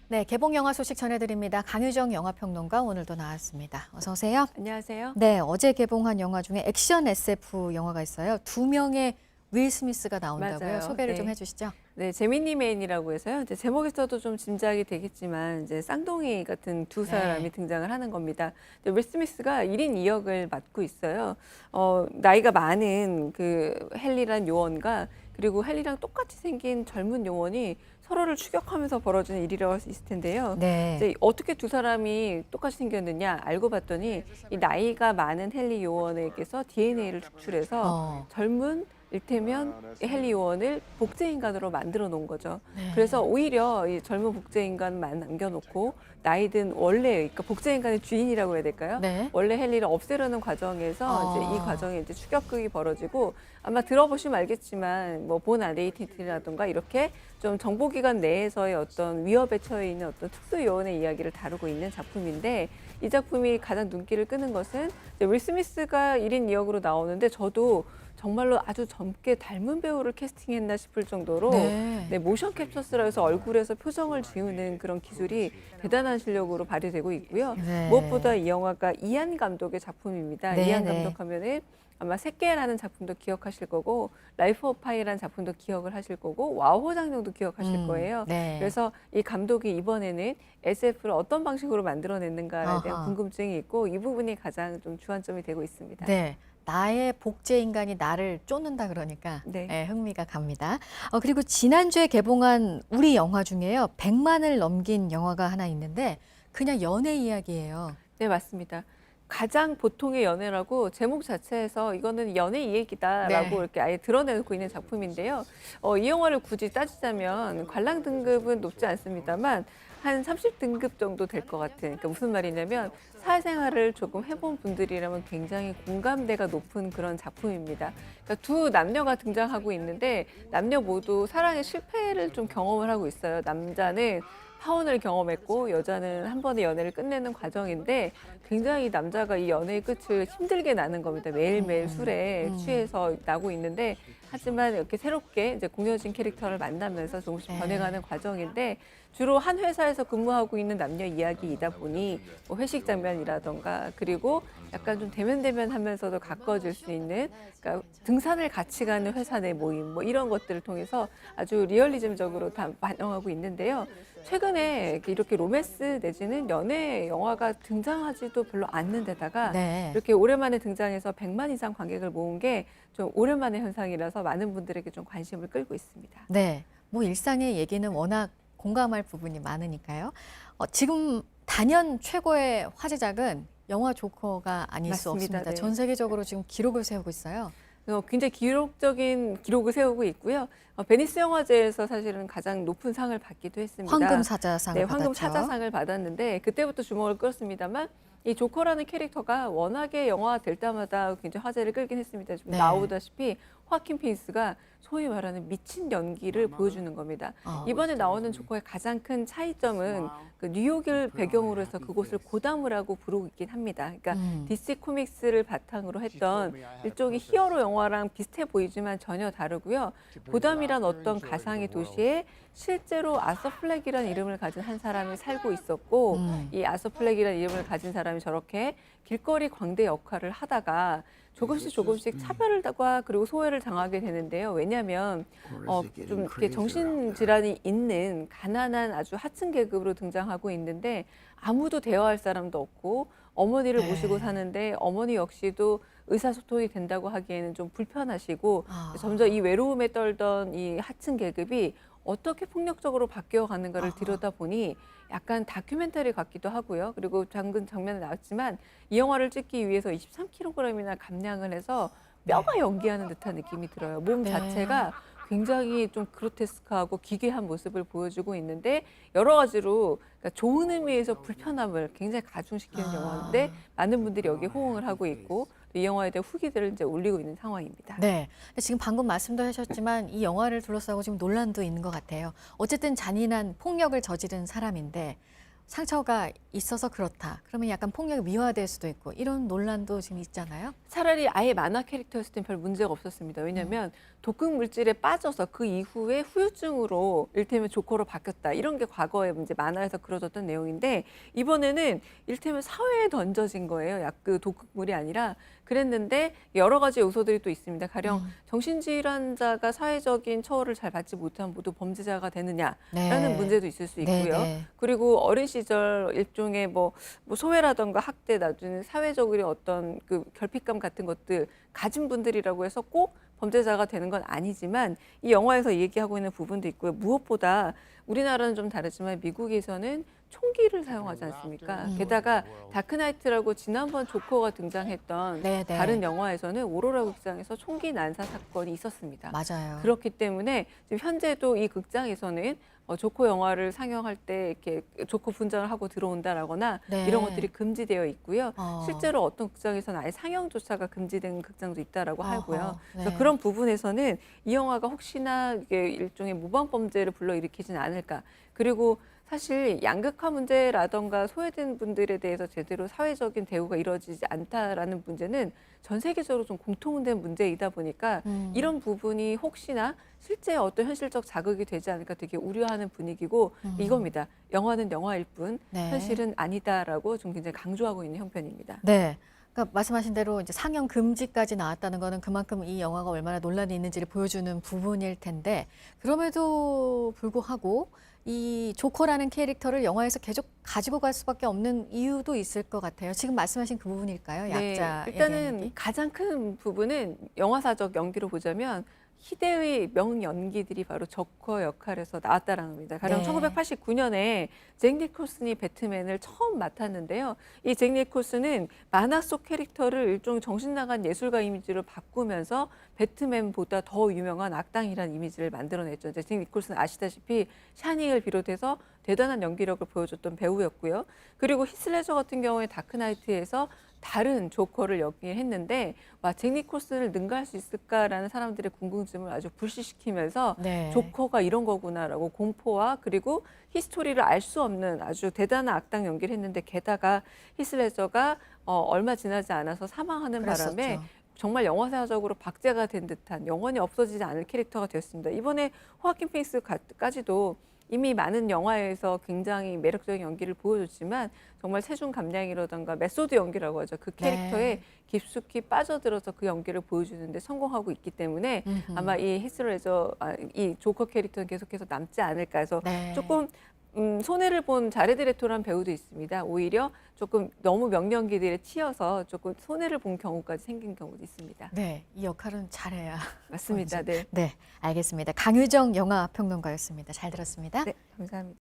네, 개봉 영화 소식 전해드립니다. 강유정 영화평론가 오늘도 나왔습니다. 어서 오세요. 안녕하세요. 네, 어제 개봉한 영화 중에 액션 SF 영화가 있어요. 두 명의 윌 스미스가 나온다고요. 맞아요. 소개를 네. 좀 해주시죠. 네, 제미니 맨이라고 해서요. 이제 제목에서도 좀 짐작이 되겠지만 이제 쌍둥이 같은 두 사람이 네. 등장을 하는 겁니다. 윌 스미스가 1인 2역을 맡고 있어요. 나이가 많은 그 헨리란 요원과 그리고 헨리랑 똑같이 생긴 젊은 요원이 서로를 추격하면서 벌어지는 일이라고 할 수 있을 텐데요. 네. 이제 어떻게 두 사람이 똑같이 생겼느냐 알고 봤더니 이 나이가 많은 헨리 요원에게서 DNA를 추출해서 젊은 일테면 헨리 요원을 복제 인간으로 만들어 놓은 거죠. 네. 그래서 오히려 이 젊은 복제 인간만 남겨놓고 나이든 원래 그러니까 복제 인간의 주인이라고 해야 될까요? 네. 원래 헨리를 없애려는 과정에서 이제 이 과정에 이제 추격극이 벌어지고 아마 들어보시면 알겠지만 뭐 본 아데이티티라든가 이렇게 좀 정보기관 내에서의 어떤 위협에 처해 있는 어떤 특수 요원의 이야기를 다루고 있는 작품인데 이 작품이 가장 눈길을 끄는 것은 이제 윌 스미스가 1인 2역으로 나오는데 저도 정말로 아주 젊게 닮은 배우를 캐스팅했나 싶을 정도로 네. 모션 캡처스라 해서 얼굴에서 표정을 지우는 그런 기술이 대단한 실력으로 발휘되고 있고요. 네. 무엇보다 이 영화가 이안 감독의 작품입니다. 네, 이안 네. 감독 하면은 아마 새끼라는 작품도 기억하실 거고 라이프 오브 파이라는 작품도 기억을 하실 거고 와우 장정도 기억하실 거예요. 네. 그래서 이 감독이 이번에는 SF를 어떤 방식으로 만들어냈는가에 대한 아하. 궁금증이 있고 이 부분이 가장 좀 주안점이 되고 있습니다. 네. 나의 복제 인간이 나를 쫓는다 그러니까 네. 흥미가 갑니다. 그리고 지난주에 개봉한 우리 영화 중에요. 100만을 넘긴 영화가 하나 있는데 그냥 연애 이야기예요. 네, 맞습니다. 가장 보통의 연애라고 제목 자체에서 이거는 연애 이야기다라고 네. 이렇게 아예 드러내놓고 있는 작품인데요. 이 영화를 굳이 따지자면 관람 등급은 높지 않습니다만 한 30등급 정도 될 것 같은. 그러니까 무슨 말이냐면 사회생활을 조금 해본 분들이라면 굉장히 공감대가 높은 그런 작품입니다. 그러니까 두 남녀가 등장하고 있는데 남녀 모두 사랑의 실패를 좀 경험을 하고 있어요. 남자는 파혼을 경험했고 여자는 한 번의 연애를 끝내는 과정인데 굉장히 남자가 이 연애의 끝을 힘들게 나는 겁니다. 매일매일 술에 취해서 나고 있는데 하지만 이렇게 새롭게 이제 공여진 캐릭터를 만나면서 조금씩 네. 변해가는 과정인데 주로 한 회사에서 근무하고 있는 남녀 이야기이다 보니 뭐 회식 장면이라던가 그리고 약간 좀 대면대면하면서도 가까워질 수 있는 그러니까 등산을 같이 가는 회사 내 모임 뭐 이런 것들을 통해서 아주 리얼리즘적으로 다 반영하고 있는데요. 최근에 이렇게 로맨스 내지는 연애 영화가 등장하지도 별로 않는 데다가 네. 이렇게 오랜만에 등장해서 100만 이상 관객을 모은 게 좀 오랜만의 현상이라서 많은 분들에게 좀 관심을 끌고 있습니다. 네. 뭐 일상의 얘기는 워낙 공감할 부분이 많으니까요. 지금 단연 최고의 화제작은 영화 조커가 아닐 수 맞습니다. 없습니다. 네. 전 세계적으로 지금 기록을 세우고 있어요. 굉장히 기록적인 기록을 세우고 있고요. 베니스 영화제에서 사실은 가장 높은 상을 받기도 했습니다. 황금 사자상을 네, 황금 받았죠. 사자상을 받았는데 그때부터 주목을 끌었습니다만 이 조커라는 캐릭터가 워낙에 영화가 될 때마다 굉장히 화제를 끌긴 했습니다. 좀 네. 나오다시피 호아킨 피니스가 소위 말하는 미친 연기를 보여주는 겁니다. 이번에 나오는 조커의 가장 큰 차이점은 그 뉴욕을 배경으로 해서 그곳을 고담이라고 부르고 있긴 합니다. 그러니까 DC 코믹스를 바탕으로 했던 일종의 히어로 영화랑 비슷해 보이지만 전혀 다르고요. 고담이란 어떤 가상의 도시에 실제로 아서 플렉이라는 이름을 가진 한 사람이 살고 있었고 이 아서 플렉이라는 이름을 가진 사람이 저렇게 길거리 광대 역할을 하다가 조금씩 차별과 그리고 소외를 당하게 되는데요. 왜냐하면 좀 이렇게 정신질환이 있는 가난한 아주 하층 계급으로 등장하고 있는데 아무도 대화할 사람도 없고 어머니를 네. 모시고 사는데 어머니 역시도 의사소통이 된다고 하기에는 좀 불편하시고 점점 이 외로움에 떨던 이 하층 계급이 어떻게 폭력적으로 바뀌어 가는가를 들여다보니 약간 다큐멘터리 같기도 하고요. 그리고 방금 장면에 나왔지만 이 영화를 찍기 위해서 23kg이나 감량을 해서 뼈가 연기하는 듯한 느낌이 들어요. 몸 네. 자체가 굉장히 좀 그로테스크하고 기괴한 모습을 보여주고 있는데 여러 가지로 그러니까 좋은 의미에서 불편함을 굉장히 가중시키는 영화인데 많은 분들이 여기에 호응을 하고 있고 이 영화에 대한 후기들을 이제 올리고 있는 상황입니다. 네. 근데 지금 방금 말씀도 하셨지만 이 영화를 둘러싸고 지금 논란도 있는 것 같아요. 어쨌든 잔인한 폭력을 저지른 사람인데 상처가 있어서 그렇다. 그러면 약간 폭력이 미화될 수도 있고 이런 논란도 지금 있잖아요. 차라리 아예 만화 캐릭터였을 땐 별 문제가 없었습니다. 왜냐하면 독극 물질에 빠져서 그 이후에 후유증으로 일테면 조커로 바뀌었다. 이런 게 과거에 이제 만화에서 그려졌던 내용인데 이번에는 일테면 사회에 던져진 거예요. 약 그 독극물이 아니라 그랬는데 여러 가지 요소들이 또 있습니다. 가령 정신질환자가 사회적인 처우를 잘 받지 못하면 모두 범죄자가 되느냐라는 네. 문제도 있을 수 있고요. 네. 그리고 어린 시절 일종의 뭐 소외라던가 학대 나중에 사회적으로 어떤 그 결핍감 같은 것들 가진 분들이라고 해서 꼭 범죄자가 되는 건 아니지만 이 영화에서 얘기하고 있는 부분도 있고요. 무엇보다 우리나라는 좀 다르지만 미국에서는 총기를 사용하지 않습니까? 게다가 다크나이트라고 지난번 조커가 등장했던 네, 네. 다른 영화에서는 오로라 극장에서 총기 난사 사건이 있었습니다. 맞아요. 그렇기 때문에 지금 현재도 이 극장에서는 조커 영화를 상영할 때 이렇게 조커 분장을 하고 들어온다라거나 네. 이런 것들이 금지되어 있고요. 어. 실제로 어떤 극장에서는 아예 상영조차가 금지된 극장도 있다라고 어허, 하고요. 네. 그래서 그런 부분에서는 이 영화가 혹시나 이게 일종의 모방 범죄를 불러일으키지는 않을까. 그리고 사실 양극화 문제라던가 소외된 분들에 대해서 제대로 사회적인 대우가 이루어지지 않다라는 문제는 전 세계적으로 좀 공통된 문제이다 보니까 이런 부분이 혹시나 실제 어떤 현실적 자극이 되지 않을까 되게 우려하는 분위기고 이겁니다. 영화는 영화일 뿐 네. 현실은 아니다라고 좀 굉장히 강조하고 있는 형편입니다. 네. 그러니까 말씀하신 대로 이제 상영 금지까지 나왔다는 거는 그만큼 이 영화가 얼마나 논란이 있는지를 보여주는 부분일 텐데 그럼에도 불구하고 이 조커라는 캐릭터를 영화에서 계속 가지고 갈 수밖에 없는 이유도 있을 것 같아요. 지금 말씀하신 그 부분일까요? 약자에 대한 일단은 얘기? 가장 큰 부분은 영화사적 연기로 보자면 희대의 명연기들이 바로 조커 역할에서 나왔다라는 겁니다. 가령 네. 1989년에 잭 니콜슨이 배트맨을 처음 맡았는데요. 이 잭 니콜슨은 만화 속 캐릭터를 일종의 정신 나간 예술가 이미지로 바꾸면서 배트맨보다 더 유명한 악당이라는 이미지를 만들어냈죠. 이제 잭 니콜슨 아시다시피 샤닝을 비롯해서 대단한 연기력을 보여줬던 배우였고요. 그리고 히스레저 같은 경우에 다크나이트에서 다른 조커를 연기했는데 와, 잭 니콜슨을 능가할 수 있을까라는 사람들의 궁금증을 아주 불식시키면서 네. 조커가 이런 거구나라고 공포와 그리고 히스토리를 알 수 없는 아주 대단한 악당 연기를 했는데 게다가 히스레저가 얼마 지나지 않아서 사망하는 그랬었죠. 바람에 정말 영화사적으로 박제가 된 듯한 영원히 없어지지 않을 캐릭터가 되었습니다. 이번에 호아킨 피닉스까지도 이미 많은 영화에서 굉장히 매력적인 연기를 보여줬지만 정말 체중 감량이라던가 메소드 연기라고 하죠. 그 캐릭터에 네. 깊숙이 빠져들어서 그 연기를 보여주는데 성공하고 있기 때문에 아마 이 히스레저, 이 조커 캐릭터는 계속해서 남지 않을까 해서 네. 조금 손해를 본 자레드 레토라는 배우도 있습니다. 오히려 조금 너무 명연기들에 치여서 조금 손해를 본 경우까지 생긴 경우도 있습니다. 네, 이 역할은 잘해야. 맞습니다. 네. 네, 알겠습니다. 강유정 영화 평론가였습니다. 잘 들었습니다. 네, 감사합니다.